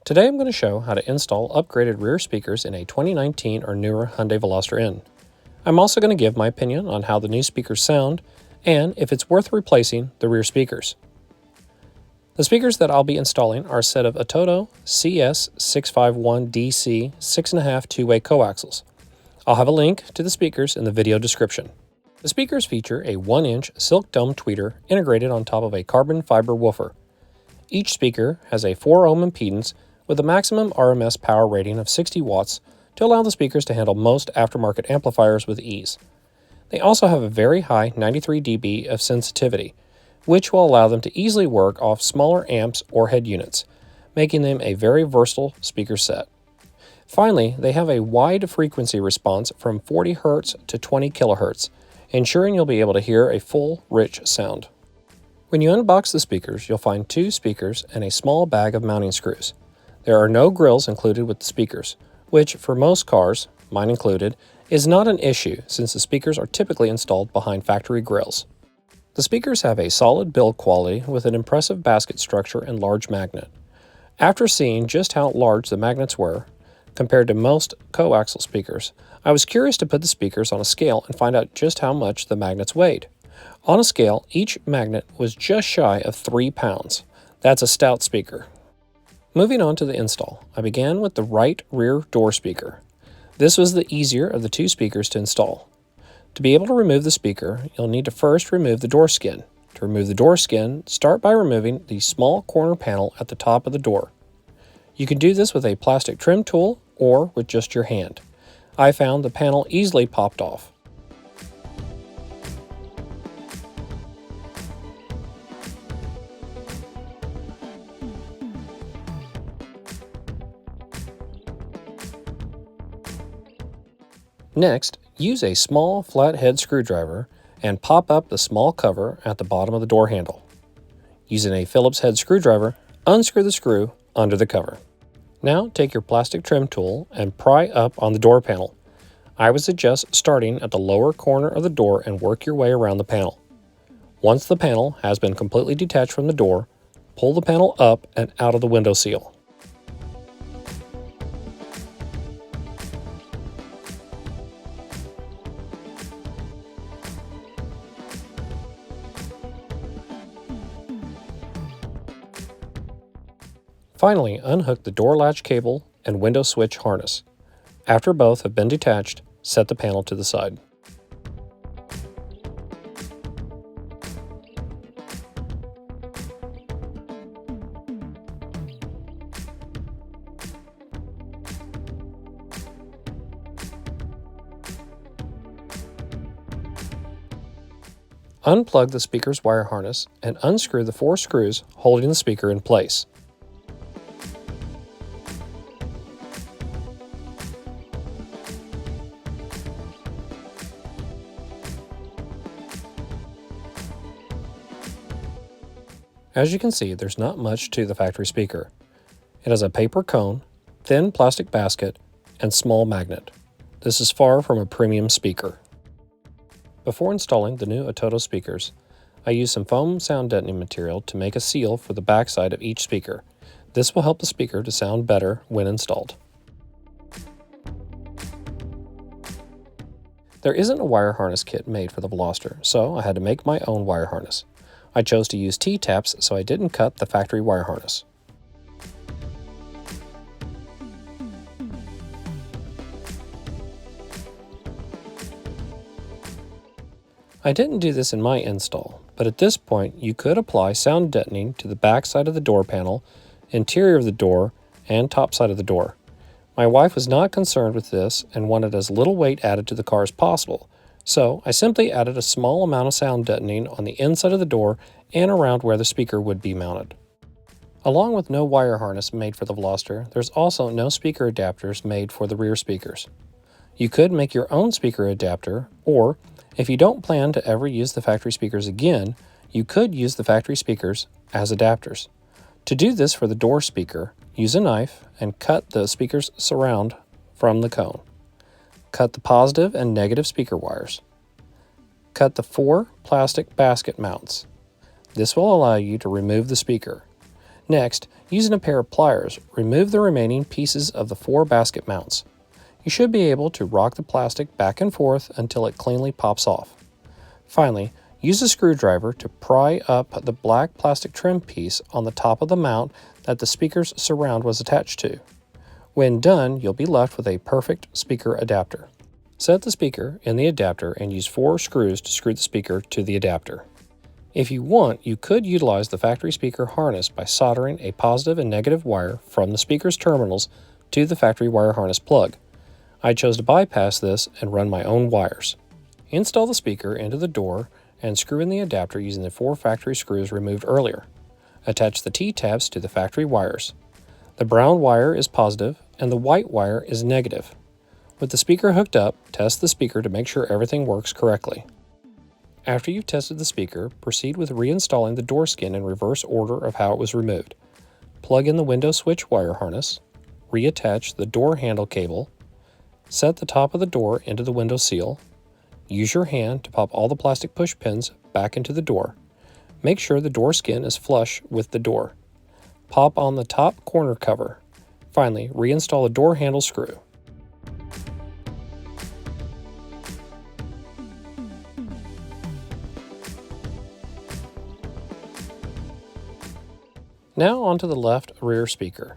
Today I'm going to show how to install upgraded rear speakers in a 2019 or newer Hyundai Veloster N. I'm also going to give my opinion on how the new speakers sound and if it's worth replacing the rear speakers. The speakers that I'll be installing are a set of Atoto CS-651DC 6.5 two-way coaxials. I'll have a link to the speakers in the video description. The speakers feature a 1-inch silk dome tweeter integrated on top of a carbon fiber woofer. Each speaker has a 4 ohm impedance with a maximum RMS power rating of 60 watts to allow the speakers to handle most aftermarket amplifiers with ease. They also have a very high 93 dB of sensitivity, which will allow them to easily work off smaller amps or head units, making them a very versatile speaker set. Finally, they have a wide frequency response from 40 Hz to 20 kHz, ensuring you'll be able to hear a full, rich sound. When you unbox the speakers, you'll find 2 speakers and a small bag of mounting screws. There are no grills included with the speakers, which for most cars, mine included, is not an issue since the speakers are typically installed behind factory grills. The speakers have a solid build quality with an impressive basket structure and large magnet. After seeing just how large the magnets were, compared to most coaxial speakers, I was curious to put the speakers on a scale and find out just how much the magnets weighed. On a scale, each magnet was just shy of 3 pounds. That's a stout speaker. Moving on to the install, I began with the right rear door speaker. This was the easier of the 2 speakers to install. To be able to remove the speaker, you'll need to first remove the door skin. To remove the door skin, start by removing the small corner panel at the top of the door. You can do this with a plastic trim tool or with just your hand. I found the panel easily popped off. Next, use a small flathead screwdriver and pop up the small cover at the bottom of the door handle. Using a Phillips head screwdriver, unscrew the screw under the cover. Now take your plastic trim tool and pry up on the door panel. I would suggest starting at the lower corner of the door and work your way around the panel. Once the panel has been completely detached from the door, pull the panel up and out of the window seal. Finally, unhook the door latch cable and window switch harness. After both have been detached, set the panel to the side. Unplug the speaker's wire harness and unscrew the 4 screws holding the speaker in place. As you can see, there's not much to the factory speaker. It has a paper cone, thin plastic basket, and small magnet. This is far from a premium speaker. Before installing the new Atoto speakers, I used some foam sound deadening material to make a seal for the backside of each speaker. This will help the speaker to sound better when installed. There isn't a wire harness kit made for the Veloster, so I had to make my own wire harness. I chose to use T-taps so I didn't cut the factory wire harness. I didn't do this in my install, but at this point you could apply sound deadening to the back side of the door panel, interior of the door, and top side of the door. My wife was not concerned with this and wanted as little weight added to the car as possible, so I simply added a small amount of sound deadening on the inside of the door and around where the speaker would be mounted. Along with no wire harness made for the Veloster, there's also no speaker adapters made for the rear speakers. You could make your own speaker adapter, or if you don't plan to ever use the factory speakers again, you could use the factory speakers as adapters. To do this for the door speaker, use a knife and cut the speaker's surround from the cone. Cut the positive and negative speaker wires. Cut the 4 plastic basket mounts. This will allow you to remove the speaker. Next, using a pair of pliers, remove the remaining pieces of the 4 basket mounts. You should be able to rock the plastic back and forth until it cleanly pops off. Finally, use a screwdriver to pry up the black plastic trim piece on the top of the mount that the speaker's surround was attached to. When done, you'll be left with a perfect speaker adapter. Set the speaker in the adapter and use 4 screws to screw the speaker to the adapter. If you want, you could utilize the factory speaker harness by soldering a positive and negative wire from the speaker's terminals to the factory wire harness plug. I chose to bypass this and run my own wires. Install the speaker into the door and screw in the adapter using the 4 factory screws removed earlier. Attach the T-tabs to the factory wires. The brown wire is positive and the white wire is negative. With the speaker hooked up, test the speaker to make sure everything works correctly. After you've tested the speaker, proceed with reinstalling the door skin in reverse order of how it was removed. Plug in the window switch wire harness, reattach the door handle cable, set the top of the door into the window seal, use your hand to pop all the plastic push pins back into the door. Make sure the door skin is flush with the door. Pop on the top corner cover. Finally, reinstall the door handle screw. Now onto the left rear speaker.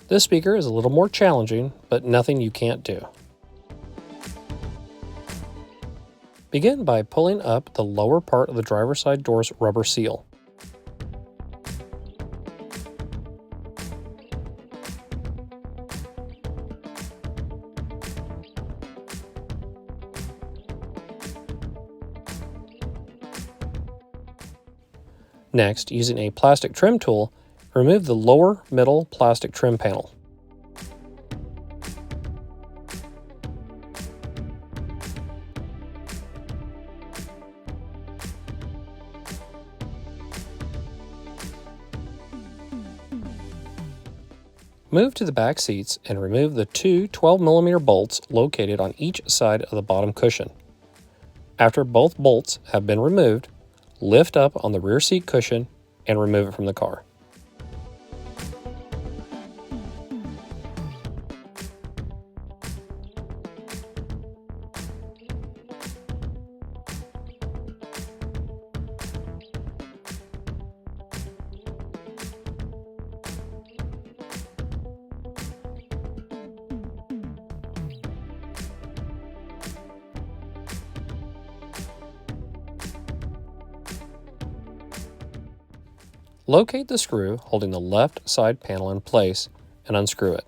This speaker is a little more challenging, but nothing you can't do. Begin by pulling up the lower part of the driver's side door's rubber seal. Next, using a plastic trim tool, remove the lower middle plastic trim panel. Move to the back seats and remove the 2 12mm bolts located on each side of the bottom cushion. After both bolts have been removed, lift up on the rear seat cushion and remove it from the car. Locate the screw holding the left side panel in place and unscrew it.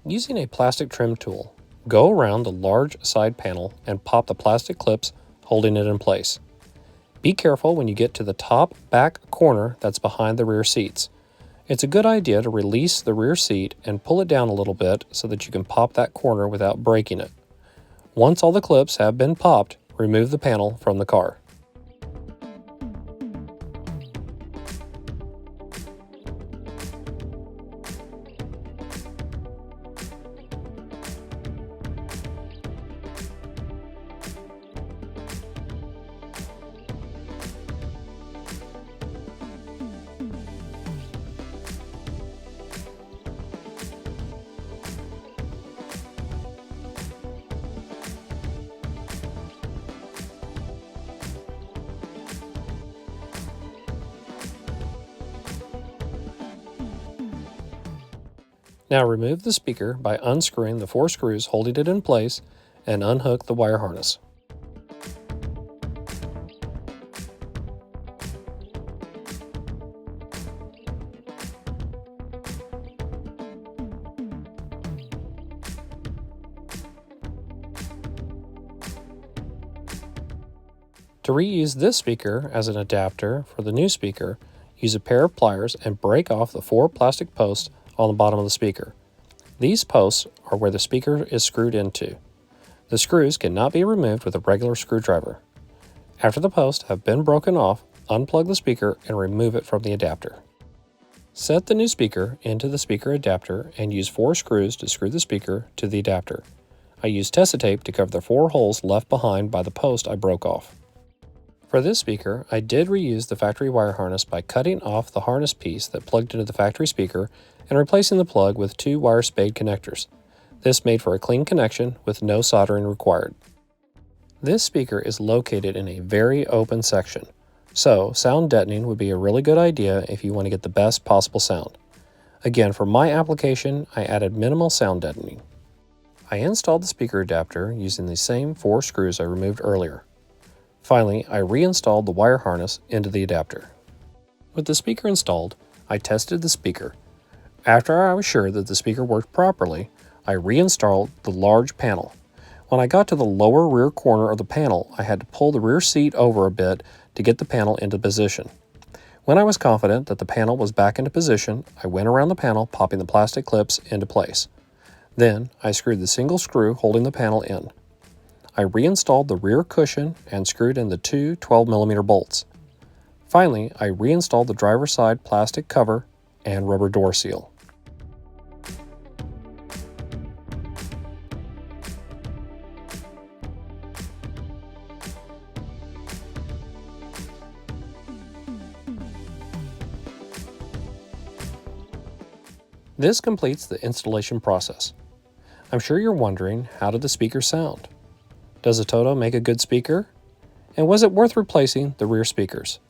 Using a plastic trim tool, go around the large side panel and pop the plastic clips holding it in place. Be careful when you get to the top back corner that's behind the rear seats. It's a good idea to release the rear seat and pull it down a little bit so that you can pop that corner without breaking it. Once all the clips have been popped, remove the panel from the car. Now remove the speaker by unscrewing the 4 screws holding it in place and unhook the wire harness. To reuse this speaker as an adapter for the new speaker, use a pair of pliers and break off the 4 plastic posts on the bottom of the speaker. These posts are where the speaker is screwed into. The screws cannot be removed with a regular screwdriver. After the posts have been broken off, unplug the speaker and remove it from the adapter. Set the new speaker into the speaker adapter and use 4 screws to screw the speaker to the adapter. I used Tessa tape to cover the 4 holes left behind by the post I broke off. For this speaker, I did reuse the factory wire harness by cutting off the harness piece that plugged into the factory speaker and replacing the plug with 2 wire spade connectors. This made for a clean connection with no soldering required. This speaker is located in a very open section, so sound deadening would be a really good idea if you want to get the best possible sound. Again, for my application, I added minimal sound deadening. I installed the speaker adapter using the same 4 screws I removed earlier. Finally, I reinstalled the wire harness into the adapter. With the speaker installed, I tested the speaker. After I was sure that the speaker worked properly, I reinstalled the large panel. When I got to the lower rear corner of the panel, I had to pull the rear seat over a bit to get the panel into position. When I was confident that the panel was back into position, I went around the panel popping the plastic clips into place. Then, I screwed the single screw holding the panel in. I reinstalled the rear cushion and screwed in the 2 12mm bolts. Finally, I reinstalled the driver's side plastic cover and rubber door seal. This completes the installation process. I'm sure you're wondering, how did the speaker sound? Does Atoto make a good speaker? And was it worth replacing the rear speakers?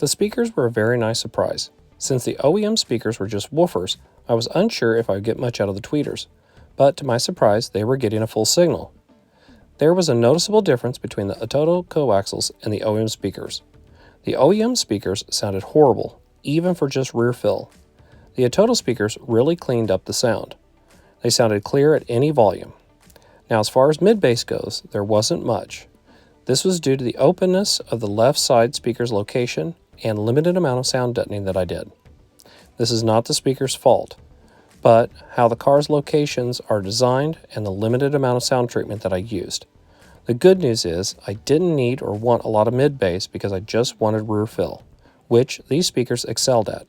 The speakers were a very nice surprise. Since the OEM speakers were just woofers, I was unsure if I would get much out of the tweeters, but to my surprise, they were getting a full signal. There was a noticeable difference between the Atoto coaxials and the OEM speakers. The OEM speakers sounded horrible, even for just rear fill. The Atoto speakers really cleaned up the sound. They sounded clear at any volume. Now, as far as mid-bass goes, there wasn't much. This was due to the openness of the left side speaker's location and limited amount of sound deadening that I did. This is not the speaker's fault, but how the car's locations are designed and the limited amount of sound treatment that I used. The good news is I didn't need or want a lot of mid-bass because I just wanted rear fill, which these speakers excelled at.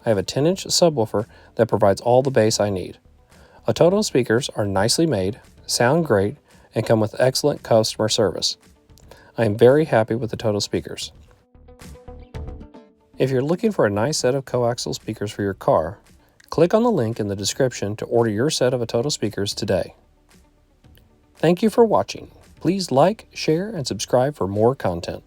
I have a 10-inch subwoofer that provides all the bass I need. Atoto speakers are nicely made, sound great, and come with excellent customer service. I am very happy with the Atoto speakers. If you're looking for a nice set of coaxial speakers for your car, click on the link in the description to order your set of Atoto speakers today. Thank you for watching. Please like, share, and subscribe for more content.